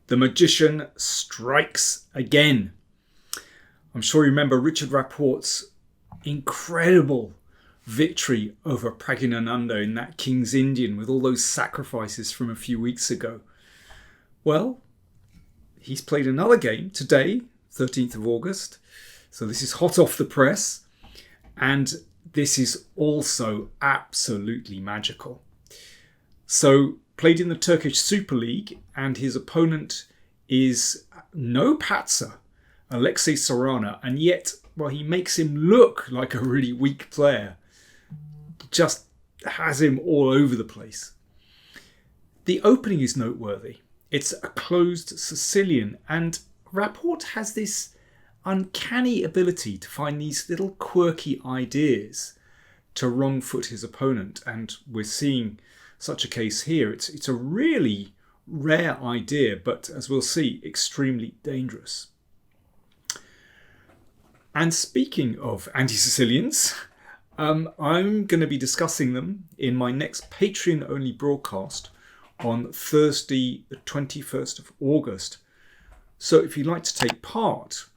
The magician strikes again. I'm sure you remember Richard Rapport's incredible victory over Pragyanananda in that King's Indian with all those sacrifices from a few weeks ago. Well, he's played another game today, 13th of August. So this is hot off the press. And this is also absolutely magical. So played in the Turkish Super League, and his opponent is no patzer, Alexei Sarana, and yet, well, he makes him look like a really weak player. Just has him all over the place. The opening is noteworthy. It's a closed Sicilian, and Rapport has this uncanny ability to find these little quirky ideas to wrong foot his opponent, and we're seeing such a case here. It's a really rare idea, but as we'll see, extremely dangerous. And speaking of anti-Sicilians, I'm going to be discussing them in my next Patreon-only broadcast on Thursday, the 21st of August. So if you'd like to take part,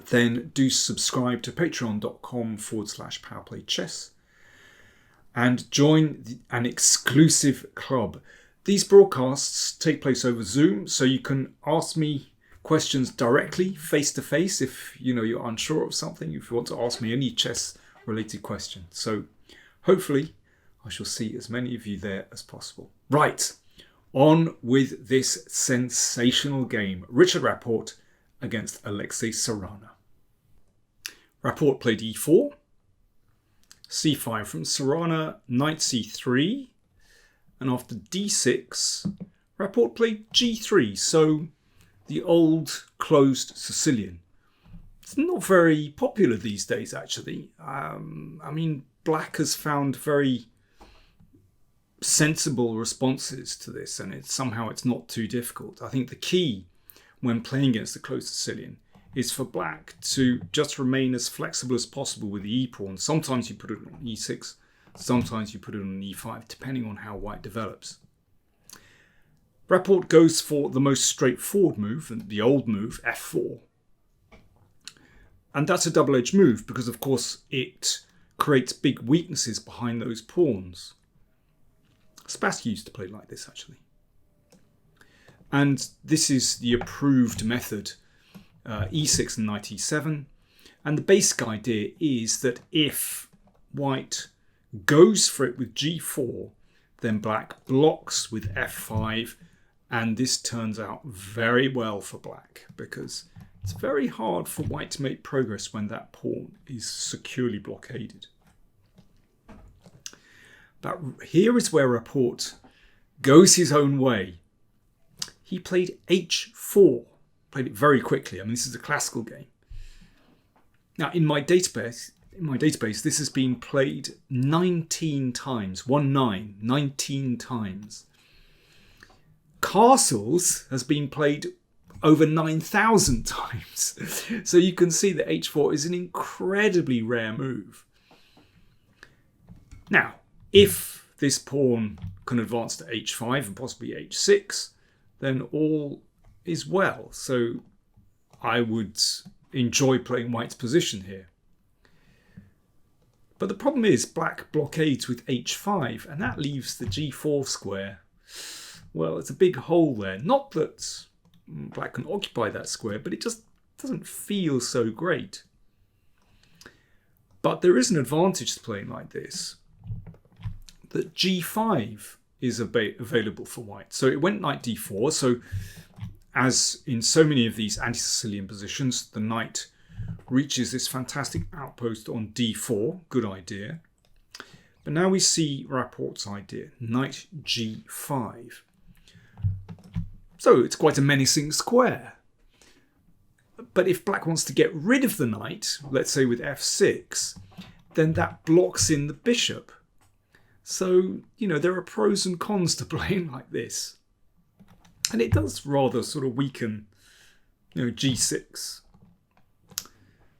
then do subscribe to patreon.com/PowerPlayChess and join an exclusive club. These broadcasts take place over Zoom, so you can ask me questions directly, face to face, if you're unsure of something, if you want to ask me any chess related question. So hopefully I shall see as many of you there as possible. Right, on with this sensational game. Richard Rapport against Alexei Sarana. Rapport played e4, c5 from Sarana, knight c3, and after d6, Rapport played g3, so the old closed Sicilian. It's not very popular these days, actually. Black has found very sensible responses to this, and it's not too difficult. I think the key when playing against the closed Sicilian is for black to just remain as flexible as possible with the e-pawn. Sometimes you put it on e6, sometimes you put it on e5, depending on how white develops. Rapport goes for the most straightforward move, the old move, f4. And that's a double-edged move because, of course, it creates big weaknesses behind those pawns. Spassky used to play like this, actually. And this is the approved method, e6 and knight e7. And the basic idea is that if white goes for it with g4, then black blocks with f5. And this turns out very well for black because it's very hard for white to make progress when that pawn is securely blockaded. But here is where Rapport goes his own way. He played h4, played it very quickly. This is a classical game. Now, in my database, this has been played 19 times, 19 times. Castles has been played over 9,000 times. So you can see that h4 is an incredibly rare move. Now, if this pawn can advance to h5 and possibly h6, then all is well. So I would enjoy playing white's position here. But the problem is black blockades with h5, and that leaves the g4 square. Well, it's a big hole there. Not that black can occupy that square, but it just doesn't feel so great. But there is an advantage to playing like this, that g5 is available for white. So it went knight d4. So as in so many of these anti-Sicilian positions, the knight reaches this fantastic outpost on d4. Good idea. But now we see Rapport's idea, knight g5. So it's quite a menacing square. But if black wants to get rid of the knight, let's say with f6, then that blocks in the bishop. So, there are pros and cons to playing like this. And it does rather sort of weaken, g6.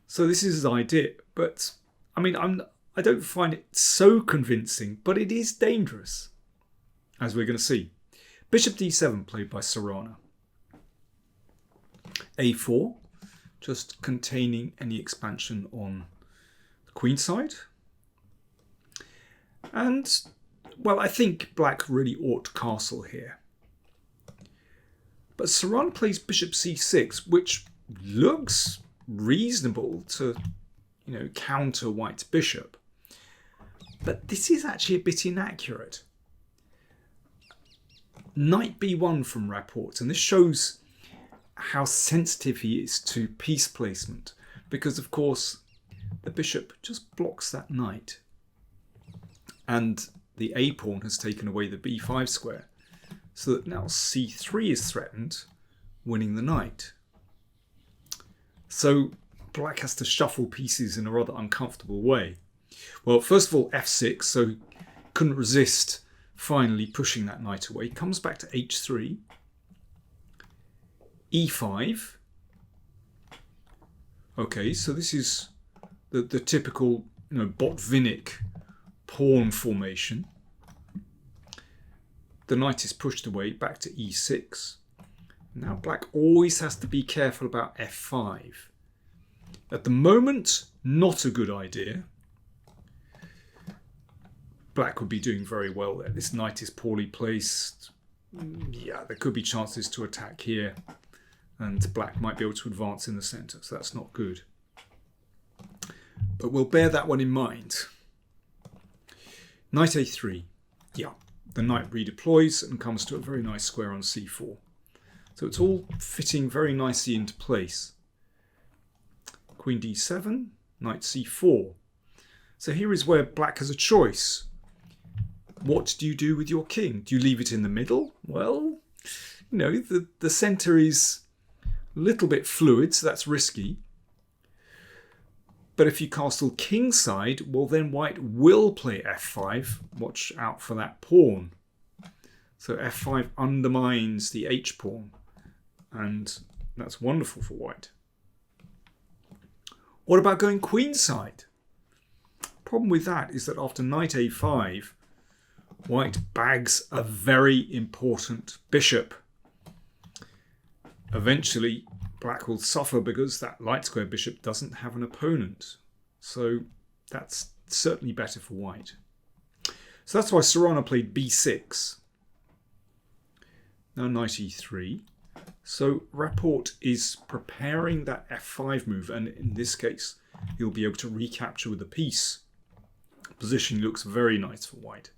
So this is his idea. But, I don't find it so convincing, but it is dangerous, as we're going to see. Bishop d7 played by Sarana. a4, just containing any expansion on the queen side. And, well, I think black really ought to castle here. But Sarana plays bishop c6, which looks reasonable to, counter white's bishop. But this is actually a bit inaccurate. Knight b1 from Rapport, and this shows how sensitive he is to piece placement, because of course the bishop just blocks that knight, and the a pawn has taken away the b5 square, so that now c3 is threatened, winning the knight. So black has to shuffle pieces in a rather uncomfortable way. Well, first of all, f6, so couldn't resist finally pushing that knight away. Comes back to h3, e5. Okay, so this is the typical Botvinnik pawn formation. The knight is pushed away, back to e6. Now black always has to be careful about f5. At the moment, not a good idea. Black would be doing very well there. This knight is poorly placed. Yeah, there could be chances to attack here, and black might be able to advance in the centre, so that's not good. But we'll bear that one in mind. Knight a3. Yeah, the knight redeploys and comes to a very nice square on c4. So it's all fitting very nicely into place. Queen d7, knight c4. So here is where black has a choice. What do you do with your king? Do you leave it in the middle? Well, the centre is a little bit fluid, so that's risky. But if you castle kingside, well then white will play f5. Watch out for that pawn. So f5 undermines the h-pawn, and that's wonderful for white. What about going queenside? Problem with that is that after knight a5, white bags a very important bishop. Eventually, black will suffer because that light square bishop doesn't have an opponent. So that's certainly better for white. So that's why Sarana played b6. Now knight e3. So Rapport is preparing that f5 move, and in this case, he'll be able to recapture with a piece. Position looks very nice for white.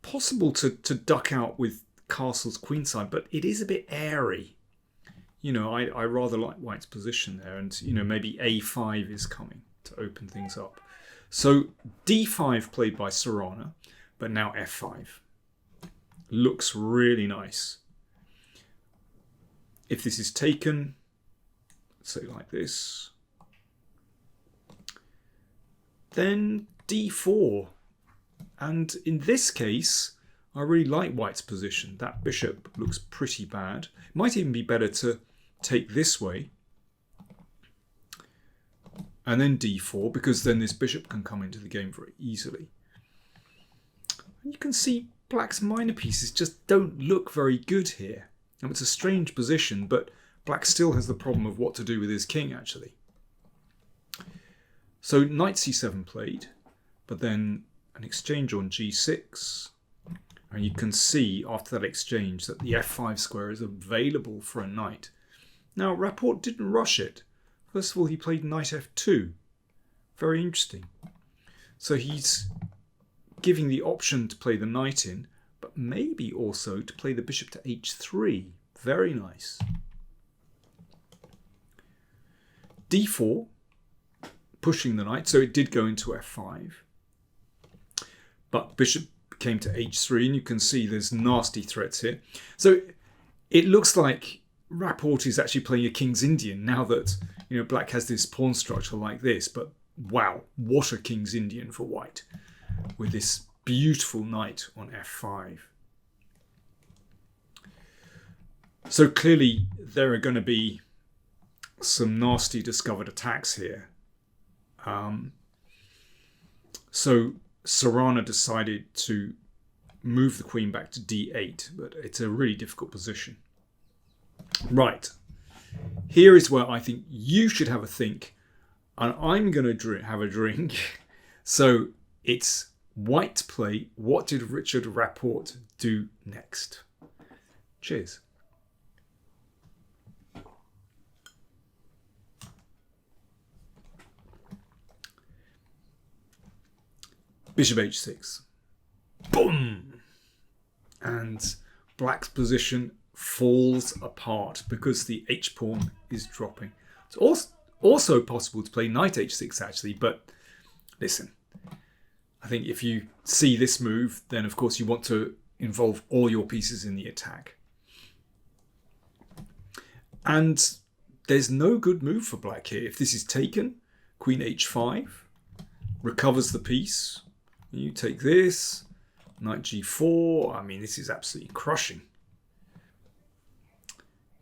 Possible to duck out with castles queenside, but it is a bit airy. I rather like white's position there, and maybe a5 is coming to open things up. So d5 played by Sarana, but now f5. Looks really nice. If this is taken, say like this, then d4. And in this case, I really like white's position. That bishop looks pretty bad. It might even be better to take this way and then d4, because then this bishop can come into the game very easily. And you can see black's minor pieces just don't look very good here. And it's a strange position, but black still has the problem of what to do with his king, actually. So knight c7 played, but then an exchange on g6. And you can see after that exchange that the f5 square is available for a knight. Now, Rapport didn't rush it. First of all, he played knight f2. Very interesting. So he's giving the option to play the knight in, but maybe also to play the bishop to h3. Very nice. d4, pushing the knight, so it did go into f5. But bishop came to h3, and you can see there's nasty threats here. So it looks like Rapport is actually playing a King's Indian now that black has this pawn structure like this. But wow, what a King's Indian for white with this beautiful knight on f5. So clearly there are going to be some nasty discovered attacks here. So Sarana decided to move the queen back to d8, but it's a really difficult position. Right. Here is where I think you should have a think, and I'm going to have a drink. So it's white play. What did Richard Rapport do next? Cheers. Bishop h6. Boom! And black's position falls apart because the h-pawn is dropping. It's also possible to play knight h6 actually, but listen, I think if you see this move, then of course you want to involve all your pieces in the attack. And there's no good move for black here. If this is taken, queen h5 recovers the piece. You take this, knight g4. I mean, this is absolutely crushing.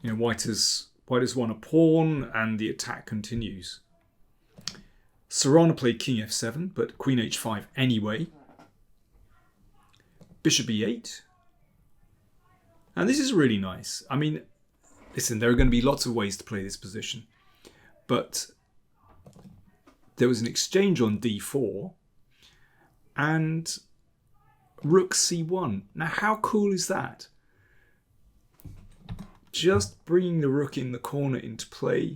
You know, white has won a pawn, and the attack continues. Sarana played king f7, but queen h5 anyway. Bishop e8. And this is really nice. I mean, listen, there are going to be lots of ways to play this position, but there was an exchange on d4 and rook c1. Now, how cool is that? Just bringing the rook in the corner into play,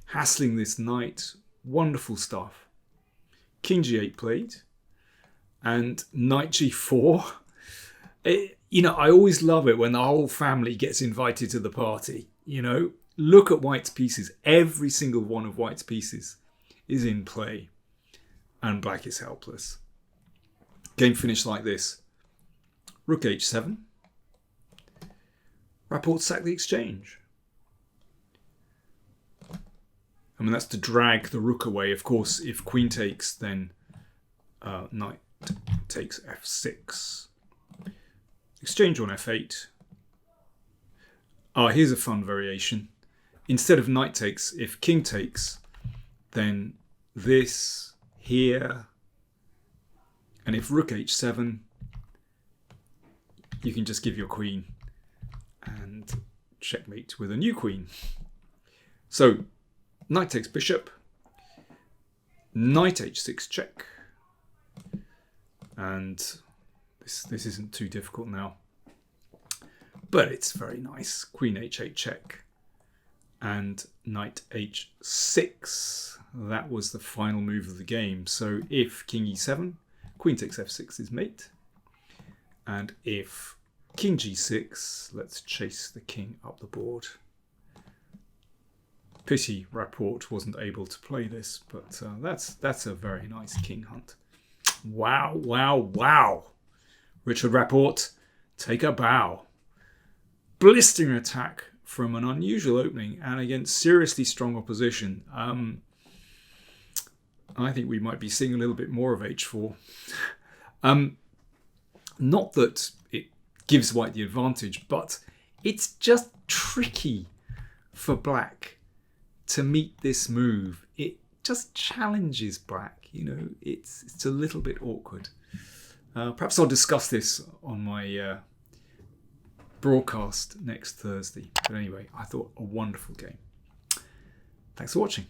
hassling this knight, wonderful stuff. King g8 played, and knight g4. You know, I always love it when the whole family gets invited to the party. You know, look at white's pieces. Every single one of white's pieces is in play, and black is helpless. Game finished like this. Rook h7. Rapport sacked the exchange. I mean, that's to drag the rook away. Of course, if queen takes, then knight takes f6. Exchange on f8. Here's a fun variation. Instead of knight takes, if king takes, then this here. And if rook h7, you can just give your queen and checkmate with a new queen. So knight takes bishop, knight h6 check, and this isn't too difficult now, but it's very nice. Queen h8 check and knight h6. That was the final move of the game. So if king e7, queen takes f6 is mate, and if king g6, let's chase the king up the board. Pity Rapport wasn't able to play this, but that's a very nice king hunt. Wow, wow, wow. Richard Rapport, take a bow. Blistering attack from an unusual opening and against seriously strong opposition. I think we might be seeing a little bit more of h4. Not that it gives white the advantage, but it's just tricky for black to meet this move. It just challenges black, you know, it's a little bit awkward. Perhaps I'll discuss this on my broadcast next Thursday. But anyway, I thought a wonderful game. Thanks for watching.